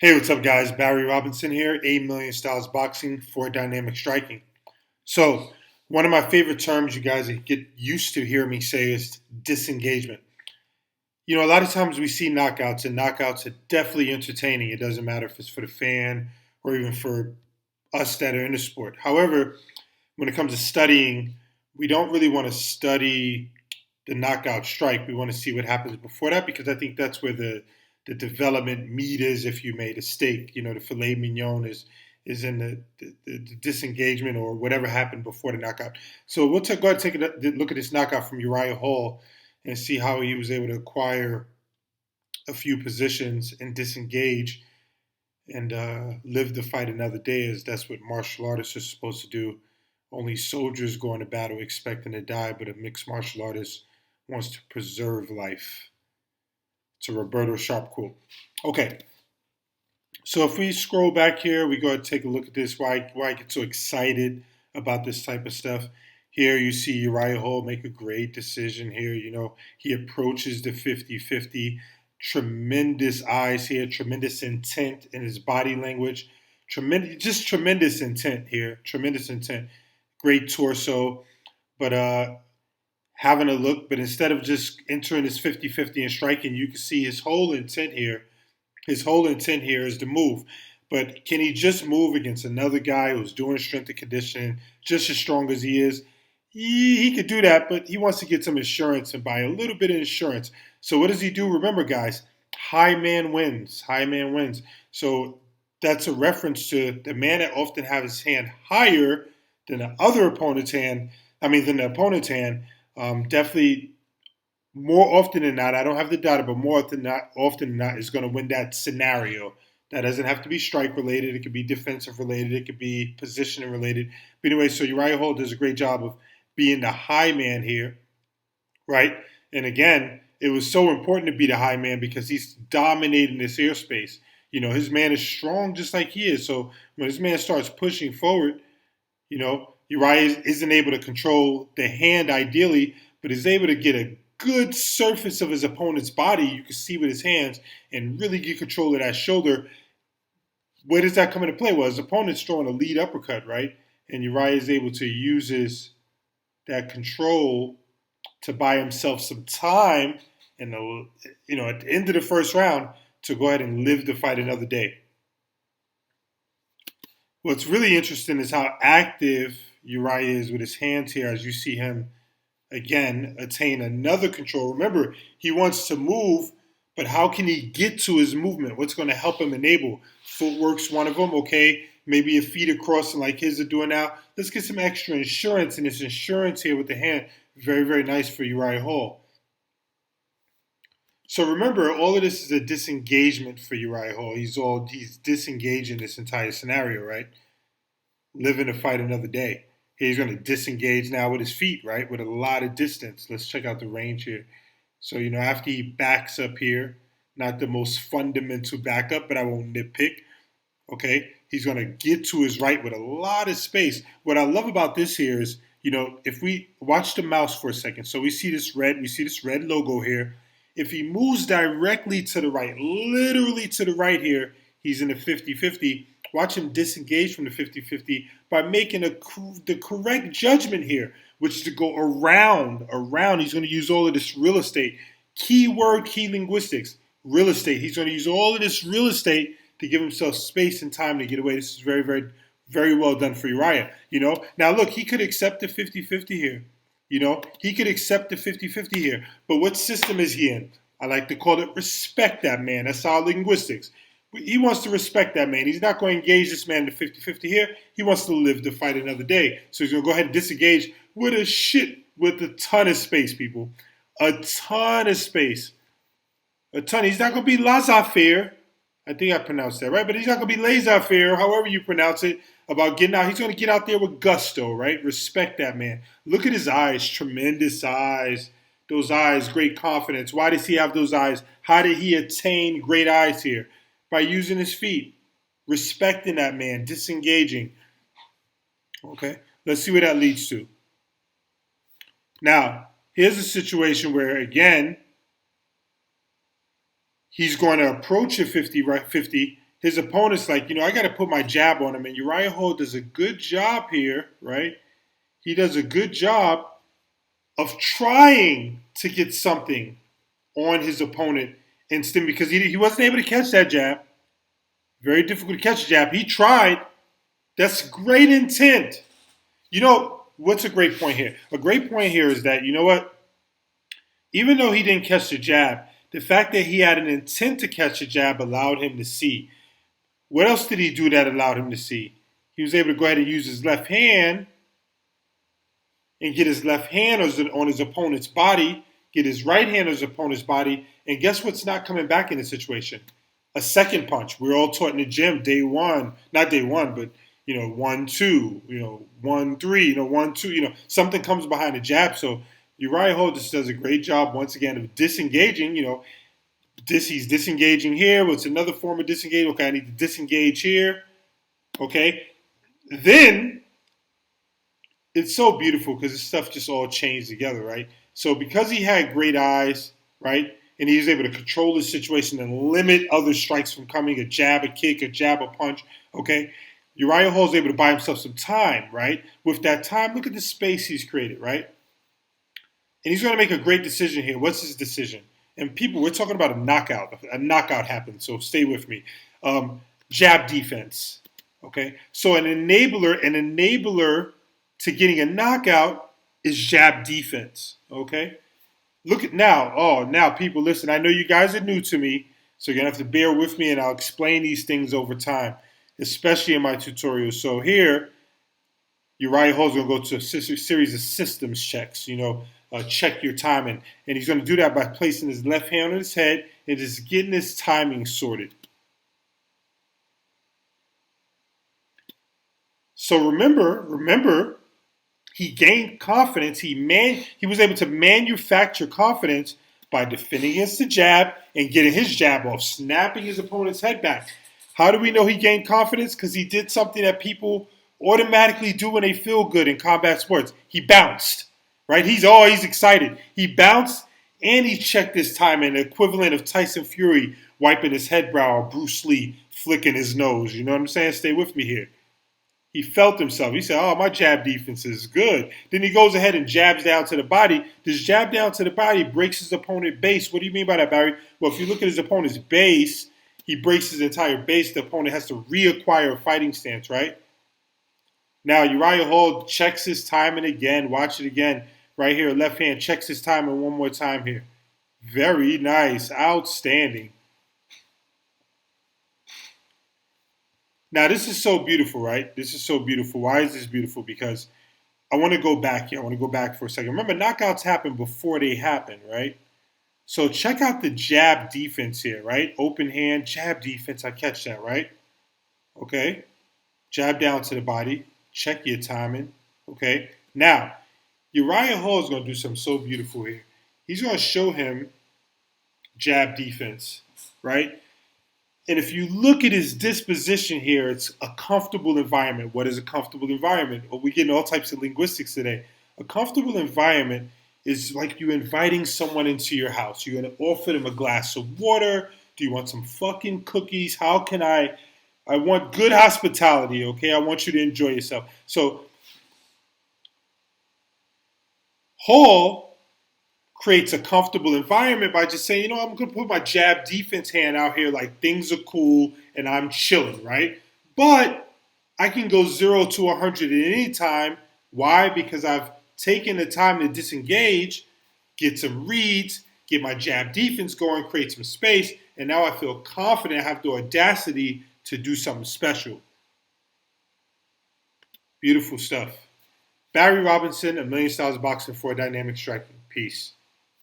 Hey, what's up, guys? Barry Robinson here, 8 Million Styles Boxing for Dynamic Striking. So, one of my favorite terms you guys get used to hearing me say is disengagement. You know, a lot of times we see knockouts, and knockouts are definitely entertaining. It doesn't matter if it's for the fan or even for us that are in the sport. However, when it comes to studying, we don't really want to study the knockout strike. We want to see what happens before that because I think that's where the development meat is, if you made a steak. You know, the filet mignon is in the disengagement or whatever happened before the knockout. So we'll go ahead and take a look at this knockout from Uriah Hall and see how he was able to acquire a few positions and disengage and live to fight another day, as that's what martial artists are supposed to do. Only soldiers go into battle expecting to die, but a mixed martial artist wants to preserve life. It's a Roberto Sharp quote. Okay, so if we scroll back here, we go ahead and take a look at this. Why I get so excited about this type of stuff. Here you see Uriah Hall make a great decision here. You know, he approaches the 50-50. Tremendous eyes here, tremendous intent in his body language. Tremendous intent here. Tremendous intent. Great torso. But having a look, but instead of just entering his 50-50 and striking, you can see his whole intent here. His whole intent here is to move. But can he just move against another guy who's doing strength and conditioning just as strong as he is? He could do that, but he wants to get some insurance and buy a little bit of insurance. So what does he do? Remember, guys, high man wins. High man wins. So that's a reference to the man that often has his hand higher than the other opponent's hand. Than the opponent's hand. Definitely more often than not, I don't have the data, but more often than not, is going to win that scenario. That doesn't have to be strike related. It could be defensive related. It could be positioning related. But anyway, so Uriah Hall does a great job of being the high man here, right? And again, it was so important to be the high man because he's dominating this airspace. You know, his man is strong just like he is. So when his man starts pushing forward, you know, Uriah isn't able to control the hand ideally, but is able to get a good surface of his opponent's body. You can see with his hands and really get control of that shoulder. Where does that come into play? Well, his opponent's throwing a lead uppercut, right? And Uriah is able to use that control to buy himself some time, and at the end of the first round, to go ahead and live to fight another day. What's really interesting is how active Uriah is with his hands here, as you see him again attain another control. Remember, he wants to move, but how can he get to his movement? What's going to help him enable? Footwork's one of them, okay? Maybe a feet across like his are doing now. Let's get some extra insurance, and this insurance here with the hand, very, very nice for Uriah Hall. So remember, all of this is a disengagement for Uriah Hall. He's disengaging this entire scenario, right? Living to fight another day. He's going to disengage now with his feet, right? With a lot of distance. Let's check out the range here. So, you know, after he backs up here, not the most fundamental backup, but I won't nitpick. Okay, he's going to get to his right with a lot of space. What I love about this here is, you know, if we watch the mouse for a second, so we see this red logo here. If he moves directly to the right, literally to the right here, he's in the 50-50. Watch him disengage from the 50-50 by making the correct judgment here, which is to go around. He's going to use all of this real estate. Key word, key linguistics, real estate. He's going to use all of this real estate to give himself space and time to get away. This is very, very, very well done for Uriah. You know, now look, he could accept the 50-50 here. You know, he could accept the 50-50 here. But what system is he in? I like to call it respect that man. That's our linguistics. He wants to respect that man. He's not going to engage this man in the 50-50 here. He wants to live to fight another day. So he's going to go ahead and disengage with a ton of space, people. A ton of space. A ton. He's not going to be laissez-faire. I think I pronounced that right, but he's not going to be laissez-faire, however you pronounce it, about getting out. He's going to get out there with gusto, right? Respect that man. Look at his eyes, tremendous eyes. Those eyes, great confidence. Why does he have those eyes? How did he attain great eyes here? By using his feet, respecting that man, disengaging. Okay, let's see where that leads to. Now, here's a situation where, again, he's going to approach a 50. his opponent's like, I got to put my jab on him. And Uriah Hall does a good job here, right? He does a good job of trying to get something on his opponent instant because he wasn't able to catch that jab. Very difficult to catch a jab. He tried. That's great intent. What's a great point here? A great point here is that, you know what? Even though he didn't catch the jab, the fact that he had an intent to catch the jab allowed him to see. What else did he do that allowed him to see? He was able to go ahead and use his left hand and get his left hand on his opponent's body, get his right hand on his opponent's body, and guess what's not coming back in this situation? A second punch. We're all taught in the gym, day one, not day one, but 1, 2, 1, 3, 1, 2, something comes behind the jab. So Uriah Hall just does a great job once again of disengaging. He's disengaging here. What's another form of disengage? Okay, I need to disengage here. Okay, then it's so beautiful because this stuff just all changed together, right? So because he had great eyes, right, and he was able to control the situation and limit other strikes from coming, a jab, a kick, a jab, a punch, okay, Uriah Hall is able to buy himself some time, right? With that time, look at the space he's created, right? And he's going to make a great decision here. What's his decision? And people, we're talking about a knockout. A knockout happened, so stay with me. Jab defense, okay? So an enabler to getting a knockout is jab defense, okay? Look at now. Oh, now people, listen, I know you guys are new to me, so you're going to have to bear with me, and I'll explain these things over time, especially in my tutorials. So here, Uriah Hall's going to go to a series of systems checks, check your timing. And he's going to do that by placing his left hand on his head and just getting his timing sorted. So remember, he gained confidence. He was able to manufacture confidence by defending against the jab and getting his jab off, snapping his opponent's head back. How do we know he gained confidence? Because he did something that people automatically do when they feel good in combat sports. He bounced, right? He's always excited. He bounced and he checked his timing, the equivalent of Tyson Fury wiping his head brow or Bruce Lee flicking his nose. You know what I'm saying? Stay with me here. He felt himself. He said, oh, my jab defense is good. Then he goes ahead and jabs down to the body. This jab down to the body breaks his opponent's base. What do you mean by that, Barry? Well, if you look at his opponent's base, he breaks his entire base. The opponent has to reacquire a fighting stance, right? Now, Uriah Hall checks his timing again. Watch it again. Right here, left hand checks his timing one more time here. Very nice. Outstanding. Now, this is so beautiful, right? This is so beautiful. Why is this beautiful? Because I want to go back here. I want to go back for a second. Remember, knockouts happen before they happen, right? So check out the jab defense here, right? Open hand, jab defense. I catch that, right? Okay. Jab down to the body. Check your timing. Okay. Now, Uriah Hall is going to do something so beautiful here. He's going to show him jab defense, right? And if you look at his disposition here, it's a comfortable environment. What is a comfortable environment? Well, we get all types of linguistics today. A comfortable environment is like you inviting someone into your house. You're going to offer them a glass of water. Do you want some fucking cookies? How can I want good hospitality, okay? I want you to enjoy yourself. So Hall creates a comfortable environment by just saying, I'm going to put my jab defense hand out here like things are cool and I'm chilling, right? But I can go 0 to 100 at any time. Why? Because I've taken the time to disengage, get some reads, get my jab defense going, create some space, and now I feel confident. I have the audacity to do something special. Beautiful stuff. Barry Robinson, A Million Styles of Boxing for Dynamic Striking. Peace.